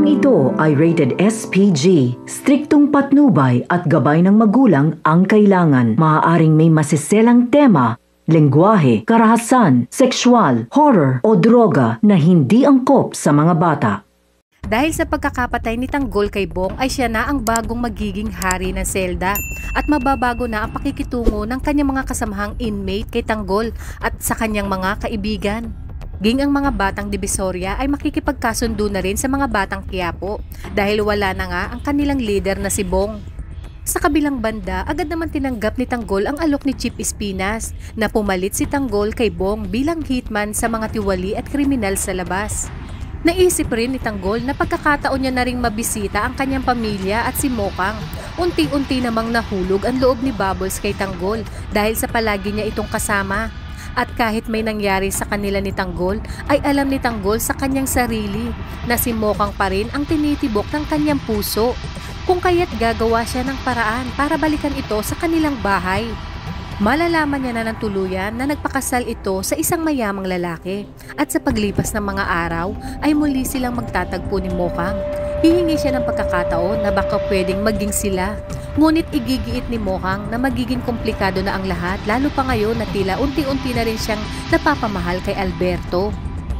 Programang ito ay rated SPG. Striktong patnubay at gabay ng magulang ang kailangan. Maaaring may masiselang tema, lengguwahe, karahasan, sexual, horror o droga na hindi angkop sa mga bata. Dahil sa pagkakapatay ni Tanggol kay Bong ay siya na ang bagong magiging hari ng selda at mababago na ang pakikitungo ng kanyang mga kasamahang inmate kay Tanggol at sa kanyang mga kaibigan. Ging ang mga batang Divisoria ay makikipagkasundo na rin sa mga batang Quiapo dahil wala na nga ang kanilang leader na si Bong. Sa kabilang banda, agad naman tinanggap ni Tanggol ang alok ni Chief Espinas na pumalit si Tanggol kay Bong bilang hitman sa mga tiwali at kriminal sa labas. Naisip rin ni Tanggol na pagkakataon niya na ring mabisita ang kanyang pamilya at si Mokang. Unti-unti namang nahulog ang loob ni Bubbles kay Tanggol dahil sa palagi niya itong kasama. At kahit may nangyari sa kanila ni Tanggol, ay alam ni Tanggol sa kanyang sarili na si Mokang pa rin ang tinitibok ng kanyang puso. Kung kaya't gagawa siya ng paraan para balikan ito sa kanilang bahay. Malalaman niya na ng tuluyan na nagpakasal ito sa isang mayamang lalaki at sa paglipas ng mga araw ay muli silang magtatagpo ni Mokang. Hihingi siya ng pagkakataon na baka pwedeng maging sila. Ngunit igigiit ni Mokang na magiging komplikado na ang lahat lalo pa ngayon na tila unti-unti na rin siyang napapamahal kay Alberto.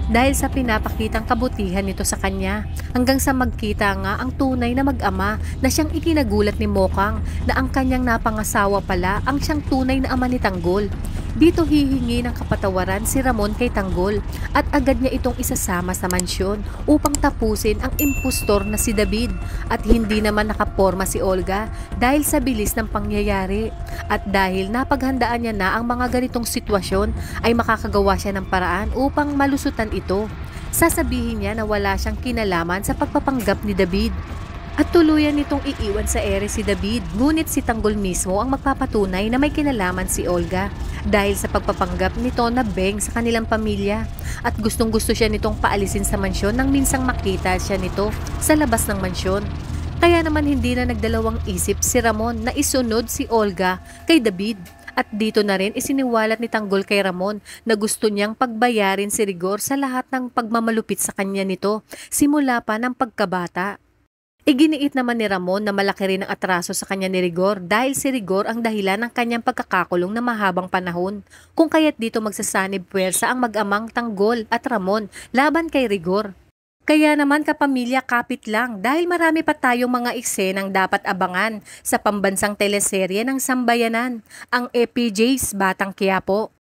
Dahil sa pinapakitang kabutihan nito sa kanya, hanggang sa magkita nga ang tunay na mag-ama na siyang ikinagulat ni Mokang na ang kanyang napangasawa pala ang siyang tunay na ama ni Tanggol. Dito hihingi ng kapatawaran si Ramon kay Tanggol at agad niya itong isasama sa mansyon upang tapusin ang impostor na si David at hindi naman nakaporma si Olga dahil sa bilis ng pangyayari at dahil napaghandaan niya na ang mga ganitong sitwasyon ay makakagawa siya ng paraan upang malusutan ito. Sasabihin niya na wala siyang kinalaman sa pagpapanggap ni David. At tuluyan nitong iiwan sa ere si David, ngunit si Tanggol mismo ang magpapatunay na may kinalaman si Olga dahil sa pagpapanggap nito na beng sa kanilang pamilya at gustong-gusto siya nitong paalisin sa mansyon nang minsang makita siya nito sa labas ng mansyon. Kaya naman hindi na nagdalawang isip si Ramon na isunod si Olga kay David. At dito na rin isiniwalat ni Tanggol kay Ramon na gusto niyang pagbayarin si Rigor sa lahat ng pagmamalupit sa kanya nito simula pa ng pagkabata. Iginiit naman ni Ramon na malaki rin ang atraso sa kanya ni Rigor dahil si Rigor ang dahilan ng kanyang pagkakakulong na mahabang panahon. Kung kaya't dito magsasanib puwersa ang mag-amang Tanggol at Ramon laban kay Rigor. Kaya naman kapamilya kapit lang dahil marami pa tayong mga eksenang dapat abangan sa pambansang teleserye ng Sambayanan, ang EPJ's Batang Quiapo.